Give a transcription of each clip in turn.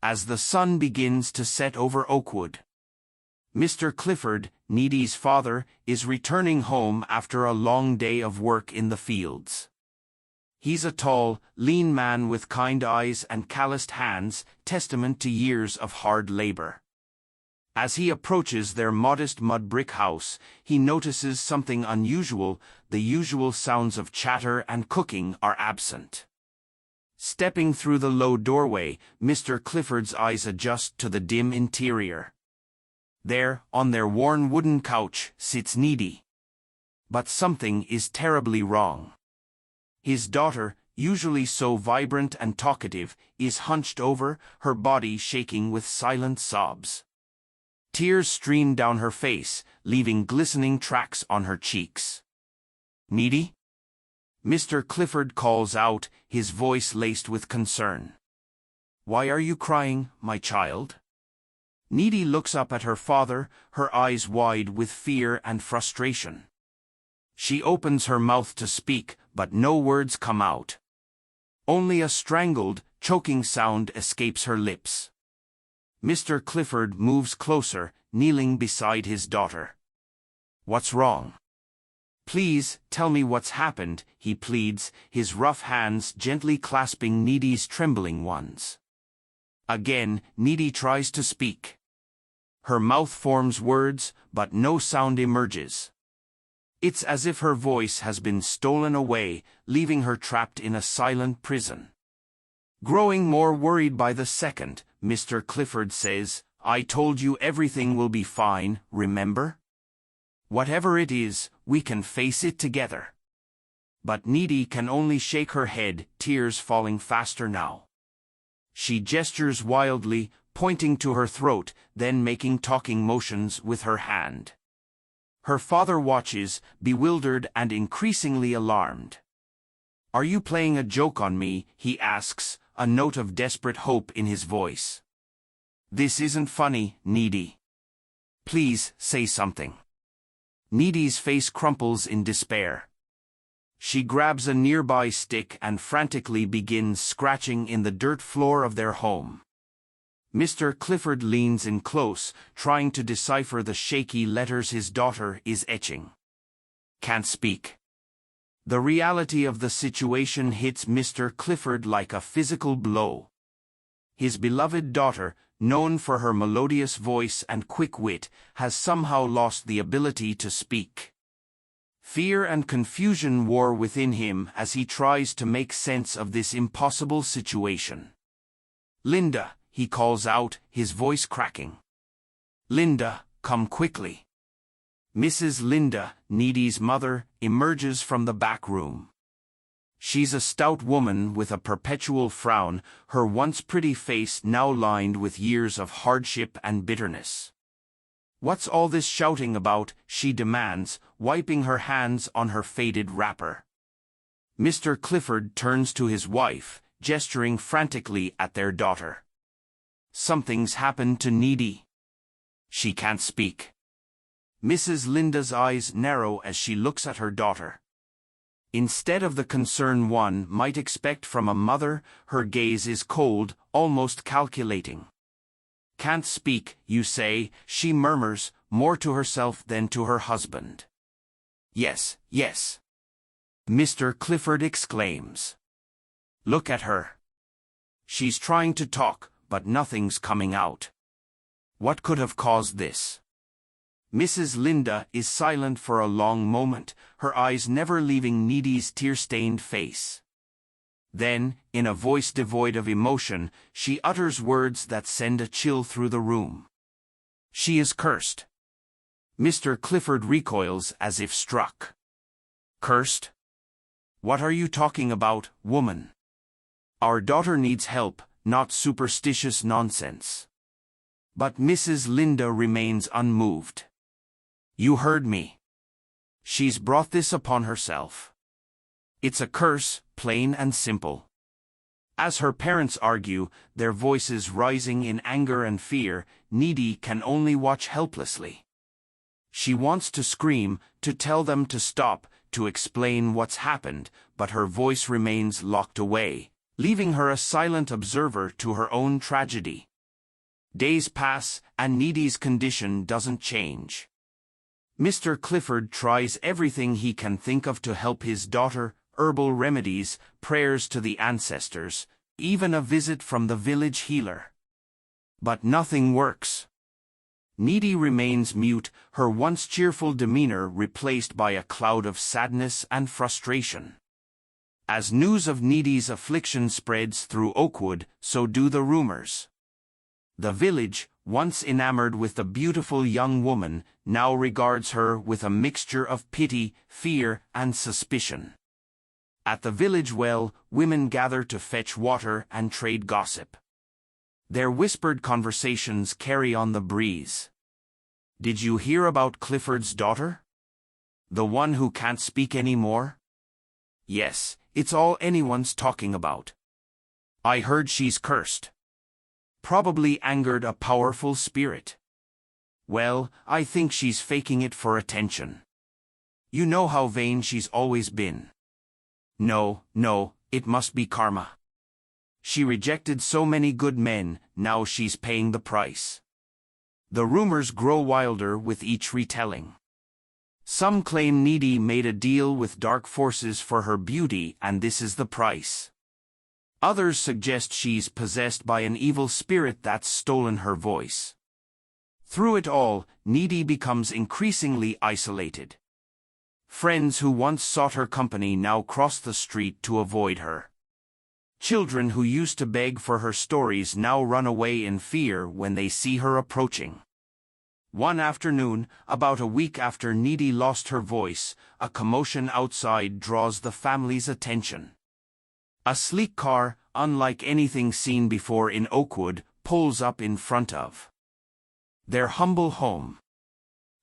as the sun begins to set over Oakwood. Mr. Clifford, Needy's father, is returning home after a long day of work in the fields. He's a tall, lean man with kind eyes and calloused hands, testament to years of hard labor. As he approaches their modest mud brick house, he notices something unusual. The usual sounds of chatter and cooking are absent. Stepping through the low doorway, Mr. Clifford's eyes adjust to the dim interior. There, on their worn wooden couch, sits Needy. But something is terribly wrong. His daughter, usually so vibrant and talkative, is hunched over, her body shaking with silent sobs. Tears stream down her face, leaving glistening tracks on her cheeks. "Needy?" Mr. Clifford calls out, his voice laced with concern. "Why are you crying, my child?" Needy looks up at her father, her eyes wide with fear and frustration. She opens her mouth to speak, but no words come out. Only a strangled, choking sound escapes her lips. Mr. Clifford moves closer, kneeling beside his daughter. "What's wrong? Please, tell me what's happened," he pleads, his rough hands gently clasping Needy's trembling ones. Again, Needy tries to speak. Her mouth forms words, but no sound emerges. It's as if her voice has been stolen away, leaving her trapped in a silent prison. Growing more worried by the second, Mr. Clifford says, "I told you everything will be fine, remember? Whatever it is, we can face it together." But Needy can only shake her head, tears falling faster now. She gestures wildly, pointing to her throat, then making talking motions with her hand. Her father watches, bewildered and increasingly alarmed. "Are you playing a joke on me?" he asks, a note of desperate hope in his voice. "This isn't funny, Needy. Please, say something." Needy's face crumples in despair. She grabs a nearby stick and frantically begins scratching in the dirt floor of their home. Mr. Clifford leans in close, trying to decipher the shaky letters his daughter is etching. "Can't speak." The reality of the situation hits Mr. Clifford like a physical blow. His beloved daughter, known for her melodious voice and quick wit, has somehow lost the ability to speak. Fear and confusion war within him as he tries to make sense of this impossible situation. "Linda," he calls out, his voice cracking. "Linda, come quickly." Mrs. Linda, Needy's mother, emerges from the back room. She's a stout woman with a perpetual frown, her once pretty face now lined with years of hardship and bitterness. "What's all this shouting about?" she demands, wiping her hands on her faded wrapper. Mr. Clifford turns to his wife, gesturing frantically at their daughter. "Something's happened to Needy. She can't speak." Mrs. Linda's eyes narrow as she looks at her daughter. Instead of the concern one might expect from a mother, her gaze is cold, almost calculating. "Can't speak, you say," she murmurs, more to herself than to her husband. "Yes, yes," Mr. Clifford exclaims. "Look at her. She's trying to talk, but nothing's coming out. What could have caused this?" Mrs. Linda is silent for a long moment, her eyes never leaving Needy's tear-stained face. Then, in a voice devoid of emotion, she utters words that send a chill through the room. "She is cursed." Mr. Clifford recoils as if struck. "Cursed? What are you talking about, woman? Our daughter needs help, not superstitious nonsense." But Mrs. Linda remains unmoved. "You heard me. She's brought this upon herself. It's a curse, plain and simple." As her parents argue, their voices rising in anger and fear, Needy can only watch helplessly. She wants to scream, to tell them to stop, to explain what's happened, but her voice remains locked away, leaving her a silent observer to her own tragedy. Days pass, and Needy's condition doesn't change. Mr. Clifford tries everything he can think of to help his daughter: herbal remedies, prayers to the ancestors, even a visit from the village healer. But nothing works. Needy remains mute, her once cheerful demeanor replaced by a cloud of sadness and frustration. As news of Needy's affliction spreads through Oakwood, so do the rumors. The village, once enamored with the beautiful young woman, now regards her with a mixture of pity, fear, and suspicion. At the village well, women gather to fetch water and trade gossip. Their whispered conversations carry on the breeze. "Did you hear about Clifford's daughter? The one who can't speak anymore?" "Yes, it's all anyone's talking about. I heard she's cursed. Probably angered a powerful spirit. Well, I think she's faking it for attention. You know how vain she's always been." No, it must be karma. She rejected so many good men, now she's paying the price. The rumors grow wilder with each retelling. Some claim Needy made a deal with dark forces for her beauty, and this is the price. Others suggest she's possessed by an evil spirit that's stolen her voice. Through it all, Needy becomes increasingly isolated. Friends who once sought her company now cross the street to avoid her. Children who used to beg for her stories now run away in fear when they see her approaching. One afternoon, about a week after Needy lost her voice, a commotion outside draws the family's attention. A sleek car, unlike anything seen before in Oakwood, pulls up in front of their humble home.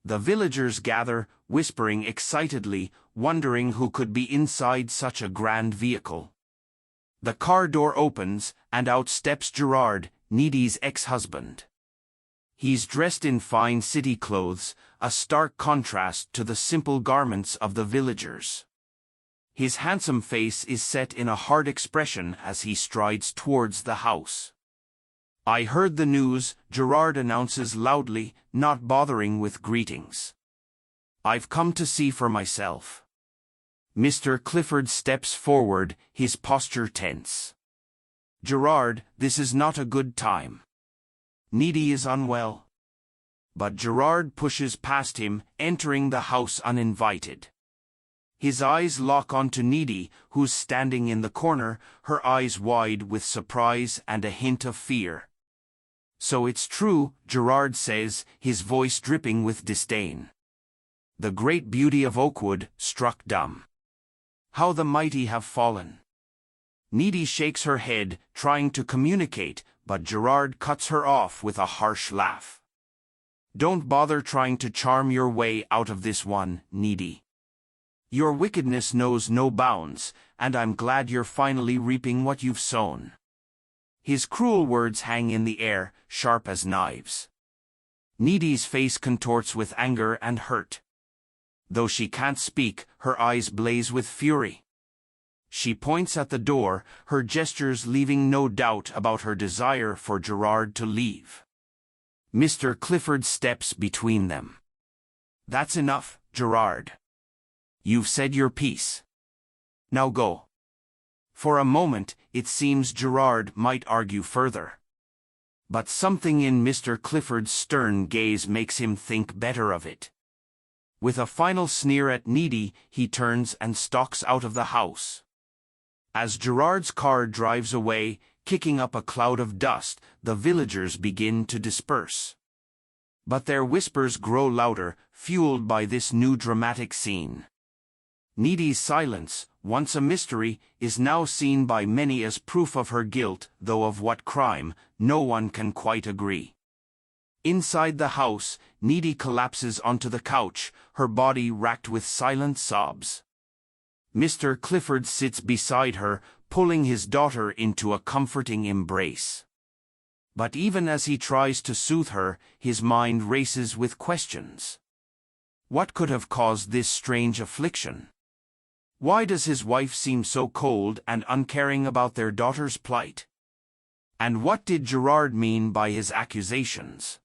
The villagers gather, whispering excitedly, wondering who could be inside such a grand vehicle. The car door opens, and out steps Gerard, Needy's ex-husband. He's dressed in fine city clothes, a stark contrast to the simple garments of the villagers. His handsome face is set in a hard expression as he strides towards the house. "I heard the news," Gerard announces loudly, not bothering with greetings. "I've come to see for myself." Mr. Clifford steps forward, his posture tense. "Gerard, this is not a good time. Needy is unwell." But Gerard pushes past him, entering the house uninvited. His eyes lock onto Needy, who's standing in the corner, her eyes wide with surprise and a hint of fear. "So it's true," Gerard says, his voice dripping with disdain. The great beauty of Oakwood, struck dumb. How the mighty have fallen. Needy shakes her head, trying to communicate, but Gerard cuts her off with a harsh laugh. "Don't bother trying to charm your way out of this one, Needy. Your wickedness knows no bounds, and I'm glad you're finally reaping what you've sown." His cruel words hang in the air, sharp as knives. Needy's face contorts with anger and hurt. Though she can't speak, her eyes blaze with fury. She points at the door, her gestures leaving no doubt about her desire for Gerard to leave. Mr. Clifford steps between them. "That's enough, Gerard. You've said your piece. Now go." For a moment, it seems Gerard might argue further. But something in Mr. Clifford's stern gaze makes him think better of it. With a final sneer at Needy, he turns and stalks out of the house. As Gerard's car drives away, kicking up a cloud of dust, the villagers begin to disperse. But their whispers grow louder, fueled by this new dramatic scene. Needy's silence, once a mystery, is now seen by many as proof of her guilt, though of what crime, no one can quite agree. Inside the house, Needy collapses onto the couch, her body racked with silent sobs. Mr. Clifford sits beside her, pulling his daughter into a comforting embrace. But even as he tries to soothe her, his mind races with questions. What could have caused this strange affliction? Why does his wife seem so cold and uncaring about their daughter's plight? And what did Gerard mean by his accusations?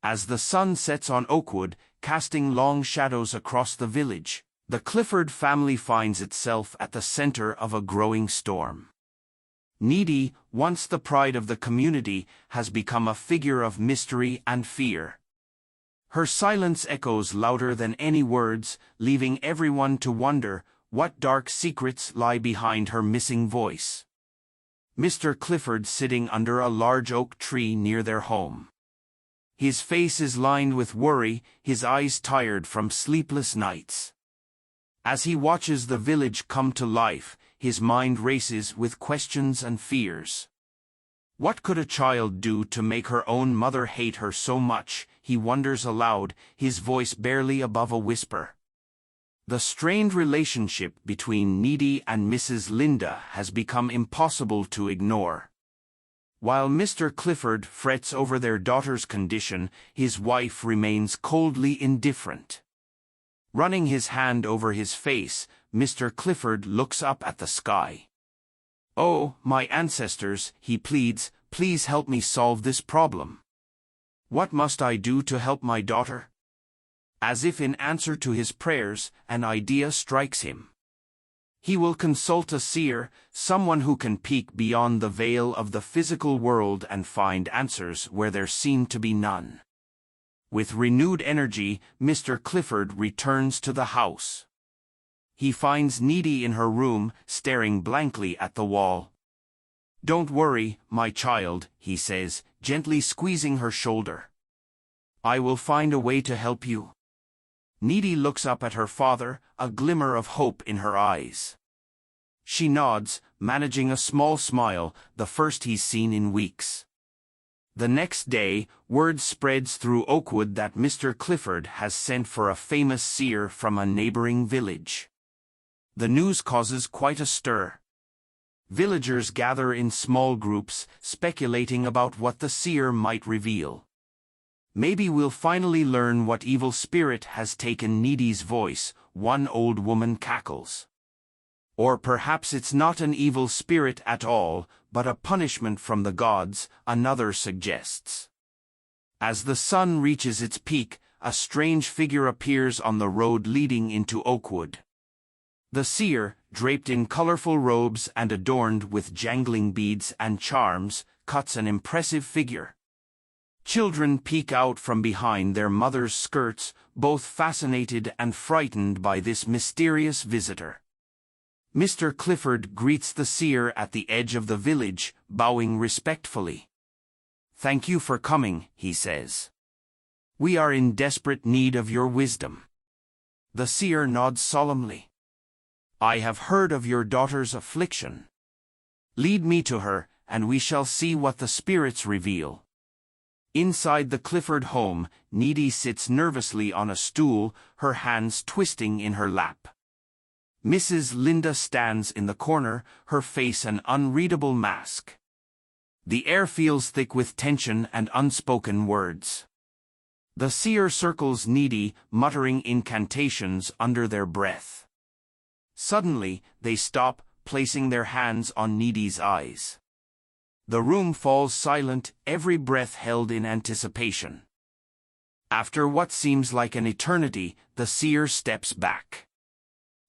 As the sun sets on Oakwood, casting long shadows across the village, the Clifford family finds itself at the center of a growing storm. Needy, once the pride of the community, has become a figure of mystery and fear. Her silence echoes louder than any words, leaving everyone to wonder what dark secrets lie behind her missing voice. Mr. Clifford sitting under a large oak tree near their home. His face is lined with worry, his eyes tired from sleepless nights. As he watches the village come to life, his mind races with questions and fears. What could a child do to make her own mother hate her so much? He wonders aloud, his voice barely above a whisper. The strained relationship between Needy and Mrs. Linda has become impossible to ignore. While Mr. Clifford frets over their daughter's condition, his wife remains coldly indifferent. Running his hand over his face, Mr. Clifford looks up at the sky. "Oh, my ancestors," he pleads, "please help me solve this problem. What must I do to help my daughter?" As if in answer to his prayers, an idea strikes him. He will consult a seer, someone who can peek beyond the veil of the physical world and find answers where there seem to be none. With renewed energy, Mr. Clifford returns to the house. He finds Needy in her room, staring blankly at the wall. "Don't worry, my child," he says, gently squeezing her shoulder. "I will find a way to help you." Needy looks up at her father, a glimmer of hope in her eyes. She nods, managing a small smile, the first he's seen in weeks. The next day, word spreads through Oakwood that Mr. Clifford has sent for a famous seer from a neighboring village. The news causes quite a stir. Villagers gather in small groups, speculating about what the seer might reveal. "Maybe we'll finally learn what evil spirit has taken Needy's voice," one old woman cackles. "Or perhaps it's not an evil spirit at all, but a punishment from the gods," another suggests. As the sun reaches its peak, a strange figure appears on the road leading into Oakwood. The seer, draped in colorful robes and adorned with jangling beads and charms, cuts an impressive figure. Children peek out from behind their mothers' skirts, both fascinated and frightened by this mysterious visitor. Mr. Clifford greets the seer at the edge of the village, bowing respectfully. "Thank you for coming," he says. "We are in desperate need of your wisdom." The seer nods solemnly. "I have heard of your daughter's affliction. Lead me to her, and we shall see what the spirits reveal." Inside the Clifford home, Needy sits nervously on a stool, her hands twisting in her lap. Mrs. Linda stands in the corner, her face an unreadable mask. The air feels thick with tension and unspoken words. The seer circles Needy, muttering incantations under their breath. Suddenly, they stop, placing their hands on Needy's eyes. The room falls silent, every breath held in anticipation. After what seems like an eternity, the seer steps back.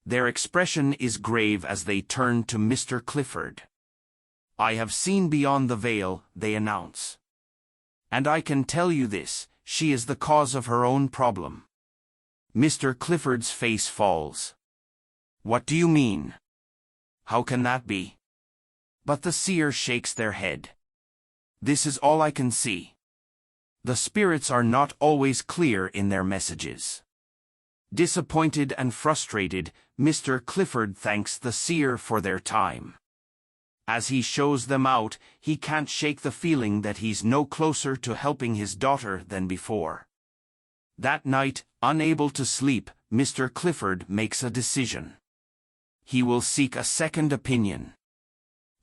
Their expression is grave as they turn to Mr. Clifford. "I have seen beyond the veil," they announce. "And I can tell you this, she is the cause of her own problem." Mr. Clifford's face falls. "What do you mean? How can that be?" But the seer shakes their head. "This is all I can see. The spirits are not always clear in their messages." Disappointed and frustrated, Mr. Clifford thanks the seer for their time. As he shows them out, he can't shake the feeling that he's no closer to helping his daughter than before. That night, unable to sleep, Mr. Clifford makes a decision. He will seek a second opinion.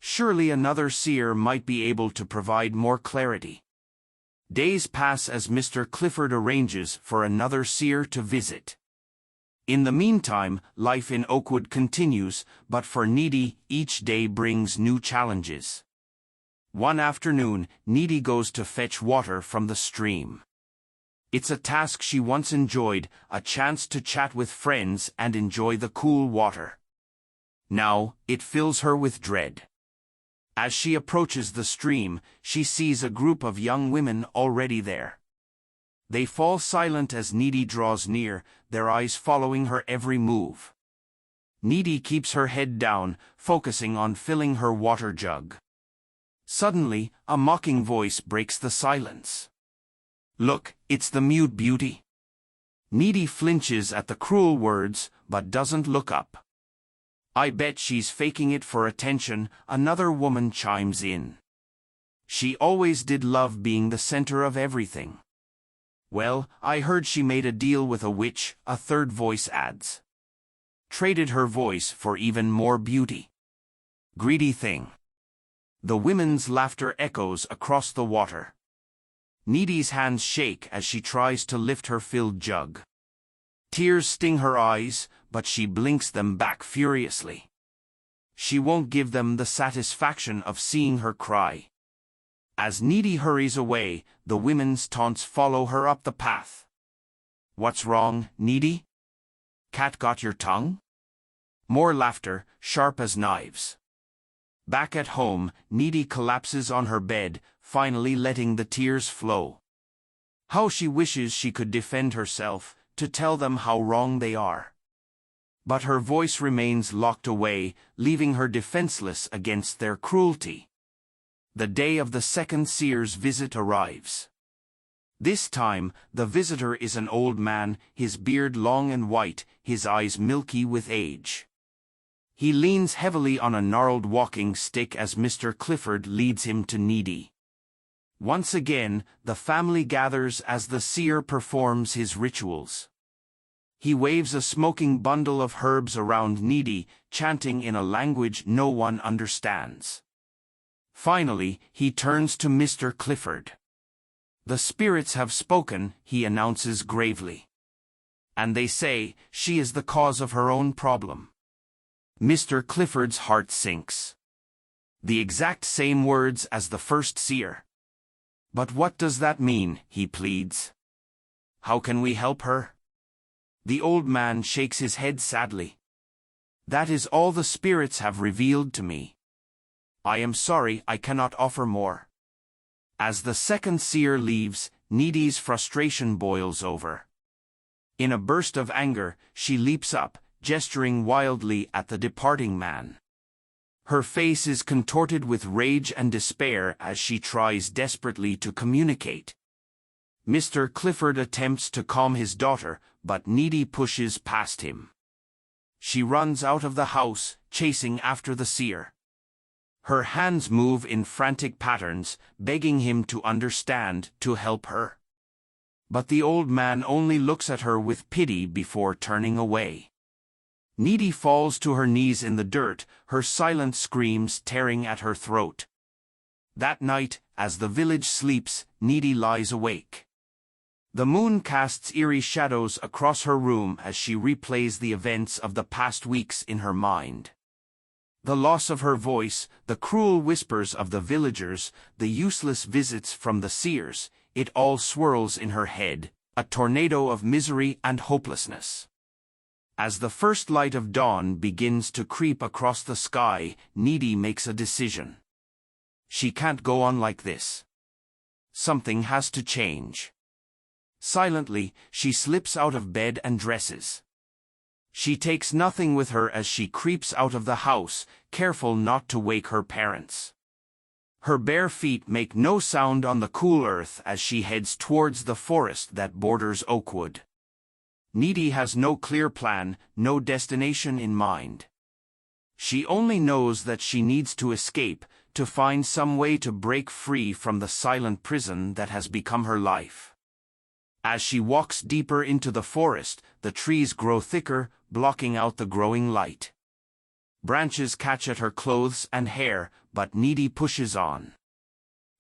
Surely another seer might be able to provide more clarity. Days pass as Mr. Clifford arranges for another seer to visit. In the meantime, life in Oakwood continues, but for Needy, each day brings new challenges. One afternoon, Needy goes to fetch water from the stream. It's a task she once enjoyed, a chance to chat with friends and enjoy the cool water. Now, it fills her with dread. As she approaches the stream, she sees a group of young women already there. They fall silent as Needy draws near, their eyes following her every move. Needy keeps her head down, focusing on filling her water jug. Suddenly, a mocking voice breaks the silence. "Look, it's the mute beauty." Needy flinches at the cruel words, but doesn't look up. "I bet she's faking it for attention," another woman chimes in. "She always did love being the center of everything." "Well, I heard she made a deal with a witch," a third voice adds. "Traded her voice for even more beauty. Greedy thing." The women's laughter echoes across the water. Needy's hands shake as she tries to lift her filled jug. Tears sting her eyes, but she blinks them back furiously. She won't give them the satisfaction of seeing her cry. As Needy hurries away, the women's taunts follow her up the path. "What's wrong, Needy? Cat got your tongue?" More laughter, sharp as knives. Back at home, Needy collapses on her bed, finally letting the tears flow. How she wishes she could defend herself, to tell them how wrong they are. But her voice remains locked away, leaving her defenseless against their cruelty. The day of the second seer's visit arrives. This time, the visitor is an old man, his beard long and white, his eyes milky with age. He leans heavily on a gnarled walking stick as Mr. Clifford leads him to Needy. Once again, the family gathers as the seer performs his rituals. He waves a smoking bundle of herbs around Needy, chanting in a language no one understands. Finally, he turns to Mr. Clifford. "The spirits have spoken," he announces gravely. "And they say she is the cause of her own problem." Mr. Clifford's heart sinks. The exact same words as the first seer. "But what does that mean?" he pleads. "How can we help her?" The old man shakes his head sadly. "That is all the spirits have revealed to me. I am sorry I cannot offer more." As the second seer leaves, Needy's frustration boils over. In a burst of anger, she leaps up, gesturing wildly at the departing man. Her face is contorted with rage and despair as she tries desperately to communicate. Mr. Clifford attempts to calm his daughter, but Needy pushes past him. She runs out of the house, chasing after the seer. Her hands move in frantic patterns, begging him to understand, to help her. But the old man only looks at her with pity before turning away. Needy falls to her knees in the dirt, her silent screams tearing at her throat. That night, as the village sleeps, Needy lies awake. The moon casts eerie shadows across her room as she replays the events of the past weeks in her mind. The loss of her voice, the cruel whispers of the villagers, the useless visits from the seers, it all swirls in her head, a tornado of misery and hopelessness. As the first light of dawn begins to creep across the sky, Needy makes a decision. She can't go on like this. Something has to change. Silently, she slips out of bed and dresses. She takes nothing with her as she creeps out of the house, careful not to wake her parents. Her bare feet make no sound on the cool earth as she heads towards the forest that borders Oakwood. Needy has no clear plan, no destination in mind. She only knows that she needs to escape, to find some way to break free from the silent prison that has become her life. As she walks deeper into the forest, the trees grow thicker, blocking out the growing light. Branches catch at her clothes and hair, but Needy pushes on.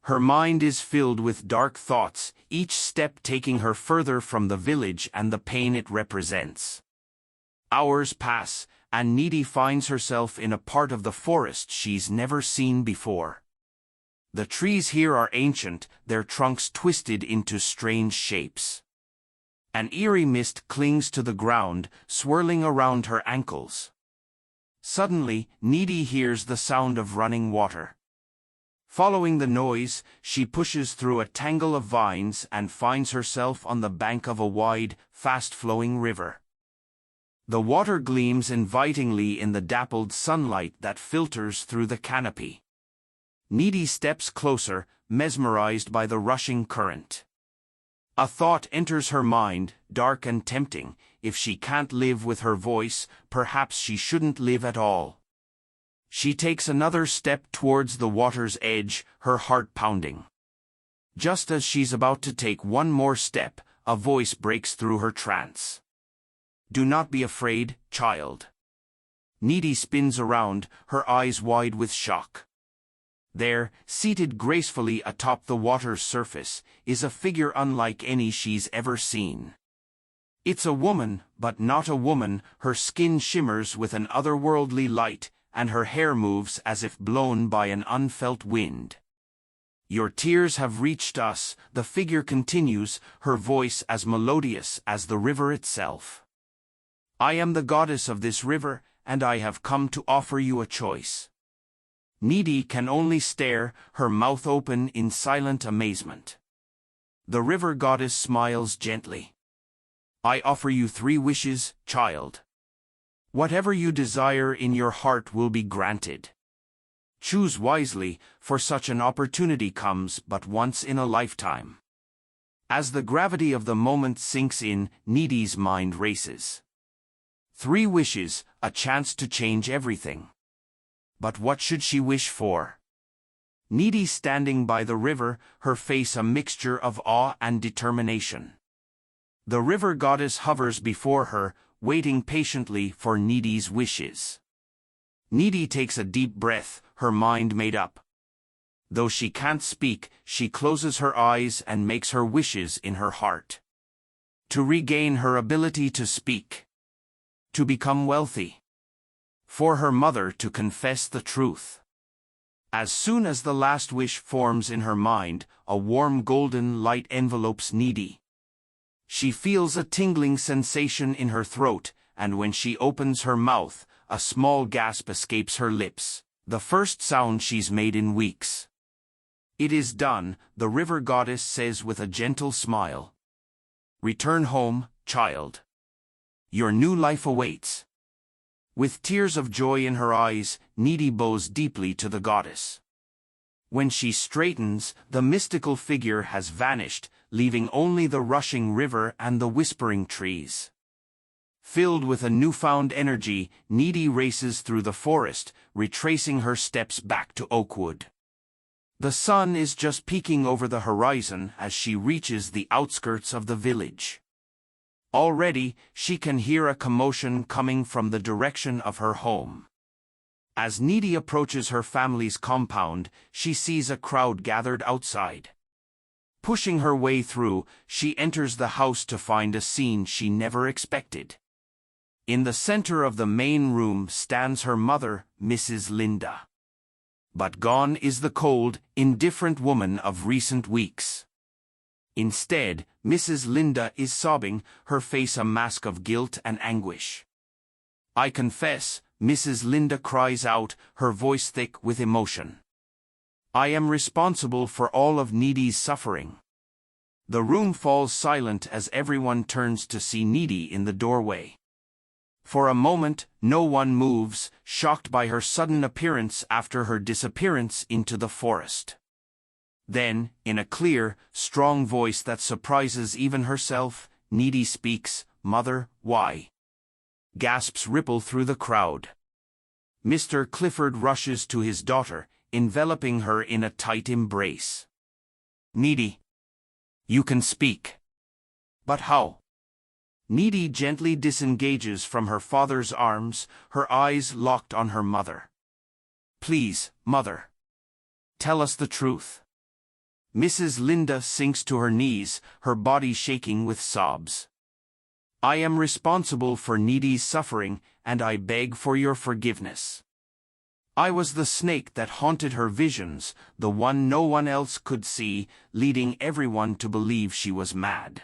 Her mind is filled with dark thoughts, each step taking her further from the village and the pain it represents. Hours pass, and Needy finds herself in a part of the forest she's never seen before. The trees here are ancient, their trunks twisted into strange shapes. An eerie mist clings to the ground, swirling around her ankles. Suddenly, Needy hears the sound of running water. Following the noise, she pushes through a tangle of vines and finds herself on the bank of a wide, fast-flowing river. The water gleams invitingly in the dappled sunlight that filters through the canopy. Needy steps closer, mesmerized by the rushing current. A thought enters her mind, dark and tempting. If she can't live with her voice, perhaps she shouldn't live at all. She takes another step towards the water's edge, her heart pounding. Just as she's about to take one more step, a voice breaks through her trance. "Do not be afraid, child." Needy spins around, her eyes wide with shock. There, seated gracefully atop the water's surface, is a figure unlike any she's ever seen. It's a woman, but not a woman. Her skin shimmers with an otherworldly light, and her hair moves as if blown by an unfelt wind. "Your tears have reached us," the figure continues, her voice as melodious as the river itself. "I am the goddess of this river, and I have come to offer you a choice." Needy can only stare, her mouth open in silent amazement. The river goddess smiles gently. "I offer you 3 wishes, child. Whatever you desire in your heart will be granted. Choose wisely, for such an opportunity comes but once in a lifetime." As the gravity of the moment sinks in, Needy's mind races. 3 wishes, a chance to change everything. But what should she wish for? Needy standing by the river, her face a mixture of awe and determination. The river goddess hovers before her, waiting patiently for Needy's wishes. Needy takes a deep breath, her mind made up. Though she can't speak, she closes her eyes and makes her wishes in her heart. To regain her ability to speak. To become wealthy. For her mother to confess the truth. As soon as the last wish forms in her mind, a warm golden light envelopes Needy. She feels a tingling sensation in her throat, and when she opens her mouth, a small gasp escapes her lips, the first sound she's made in weeks. "It is done," the river goddess says with a gentle smile. "Return home, child. Your new life awaits." With tears of joy in her eyes, Needy bows deeply to the goddess. When she straightens, the mystical figure has vanished, leaving only the rushing river and the whispering trees. Filled with a newfound energy, Needy races through the forest, retracing her steps back to Oakwood. The sun is just peeking over the horizon as she reaches the outskirts of the village. Already, she can hear a commotion coming from the direction of her home. As Needy approaches her family's compound, she sees a crowd gathered outside. Pushing her way through, she enters the house to find a scene she never expected. In the center of the main room stands her mother, Mrs. Linda. But gone is the cold, indifferent woman of recent weeks. Instead, Mrs. Linda is sobbing, her face a mask of guilt and anguish. "I confess," Mrs. Linda cries out, her voice thick with emotion. "I am responsible for all of Needy's suffering." The room falls silent as everyone turns to see Needy in the doorway. For a moment, no one moves, shocked by her sudden appearance after her disappearance into the forest. Then, in a clear, strong voice that surprises even herself, Needy speaks, "Mother, why?" Gasps ripple through the crowd. Mr. Clifford rushes to his daughter, enveloping her in a tight embrace. "Needy, you can speak." "But how?" Needy gently disengages from her father's arms, her eyes locked on her mother. "Please, Mother. Tell us the truth." Mrs. Linda sinks to her knees, her body shaking with sobs. "I am responsible for Needy's suffering, and I beg for your forgiveness." I was the snake that haunted her visions, the one no one else could see, leading everyone to believe she was mad.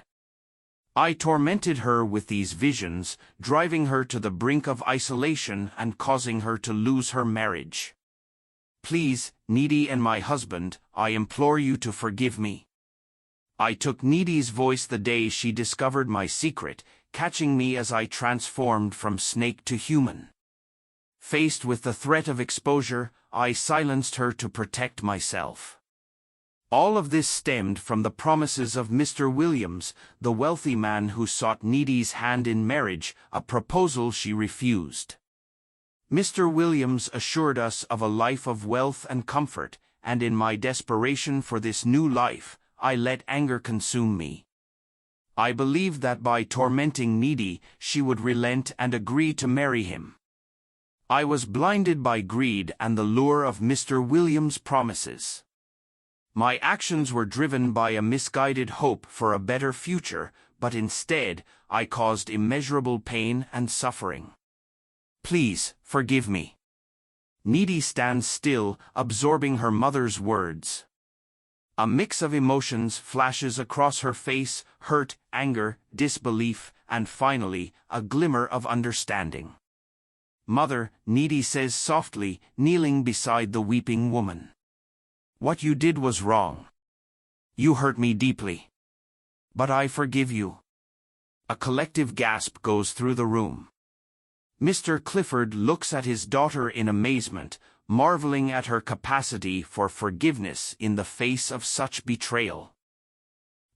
I tormented her with these visions, driving her to the brink of isolation and causing her to lose her marriage. Please, Needy and my husband, I implore you to forgive me. I took Needy's voice the day she discovered my secret, catching me as I transformed from snake to human. Faced with the threat of exposure, I silenced her to protect myself. All of this stemmed from the promises of Mr. Williams, the wealthy man who sought Needy's hand in marriage, a proposal she refused. Mr. Williams assured us of a life of wealth and comfort, and in my desperation for this new life, I let anger consume me. I believed that by tormenting Needy, she would relent and agree to marry him. I was blinded by greed and the lure of Mr. Williams' promises. My actions were driven by a misguided hope for a better future, but instead, I caused immeasurable pain and suffering. Please, forgive me. Needy stands still, absorbing her mother's words. A mix of emotions flashes across her face: hurt, anger, disbelief, and finally, a glimmer of understanding. Mother, Needy says softly, kneeling beside the weeping woman. What you did was wrong. You hurt me deeply. But I forgive you. A collective gasp goes through the room. Mr. Clifford looks at his daughter in amazement, marveling at her capacity for forgiveness in the face of such betrayal.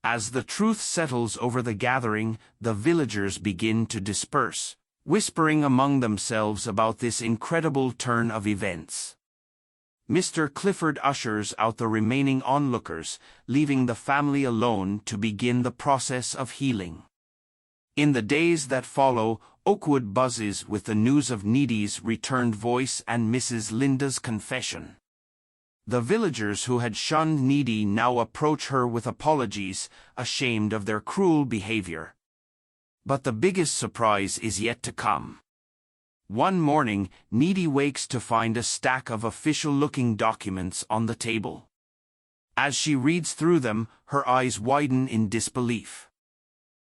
As the truth settles over the gathering, the villagers begin to disperse, whispering among themselves about this incredible turn of events. Mr. Clifford ushers out the remaining onlookers, leaving the family alone to begin the process of healing. In the days that follow, Oakwood buzzes with the news of Needy's returned voice and Mrs. Linda's confession. The villagers who had shunned Needy now approach her with apologies, ashamed of their cruel behavior. But the biggest surprise is yet to come. One morning, Needy wakes to find a stack of official-looking documents on the table. As she reads through them, her eyes widen in disbelief.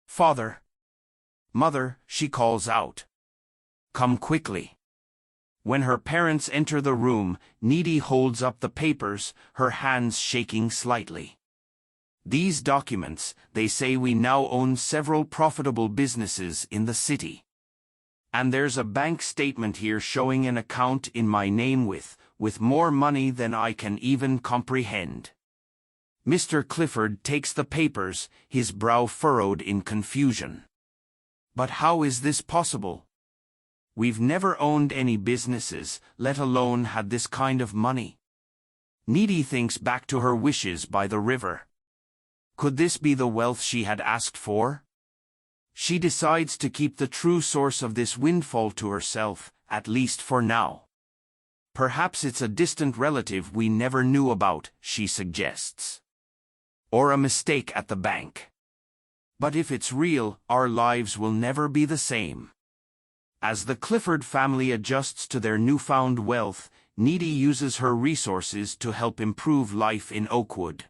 Father! Mother, she calls out. Come quickly. When her parents enter the room, Needy holds up the papers, her hands shaking slightly. These documents, they say we now own several profitable businesses in the city. And there's a bank statement here showing an account in my name with more money than I can even comprehend. Mr. Clifford takes the papers, his brow furrowed in confusion. But how is this possible? We've never owned any businesses, let alone had this kind of money. Needy thinks back to her wishes by the river. Could this be the wealth she had asked for? She decides to keep the true source of this windfall to herself, at least for now. Perhaps it's a distant relative we never knew about, she suggests. Or a mistake at the bank. But if it's real, our lives will never be the same. As the Clifford family adjusts to their newfound wealth, Needy uses her resources to help improve life in Oakwood.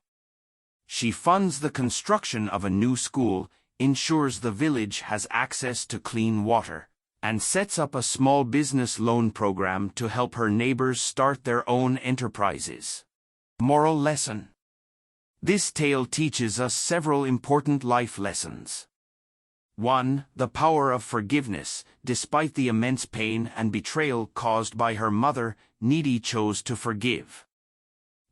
She funds the construction of a new school, ensures the village has access to clean water, and sets up a small business loan program to help her neighbors start their own enterprises. Moral lesson. This tale teaches us several important life lessons. 1. The power of forgiveness. Despite the immense pain and betrayal caused by her mother, Needy chose to forgive.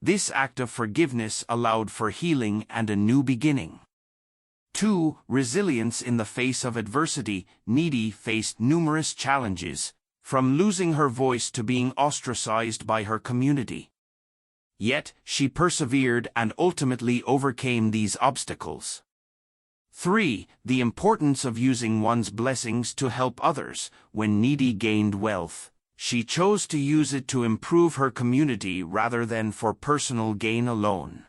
This act of forgiveness allowed for healing and a new beginning. 2. Resilience in the face of adversity. Needy faced numerous challenges, from losing her voice to being ostracized by her community. Yet, she persevered and ultimately overcame these obstacles. 3. The importance of using one's blessings to help others. When Needy gained wealth, she chose to use it to improve her community rather than for personal gain alone.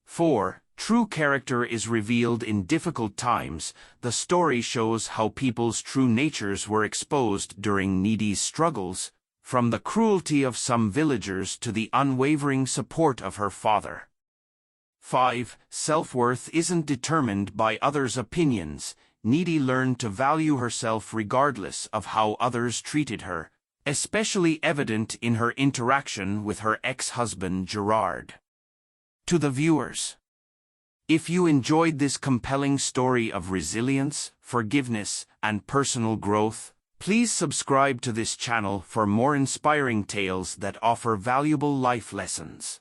4. True character is revealed in difficult times. The story shows how people's true natures were exposed during Needy's struggles, from the cruelty of some villagers to the unwavering support of her father. 5. Self-worth isn't determined by others' opinions. Needy learned to value herself regardless of how others treated her, especially evident in her interaction with her ex-husband Gerard. To the viewers, if you enjoyed this compelling story of resilience, forgiveness, and personal growth, please subscribe to this channel for more inspiring tales that offer valuable life lessons.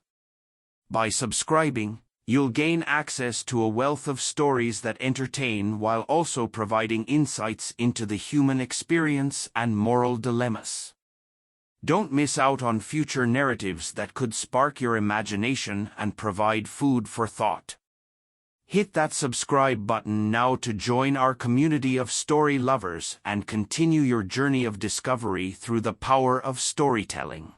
By subscribing, you'll gain access to a wealth of stories that entertain while also providing insights into the human experience and moral dilemmas. Don't miss out on future narratives that could spark your imagination and provide food for thought. Hit that subscribe button now to join our community of story lovers and continue your journey of discovery through the power of storytelling.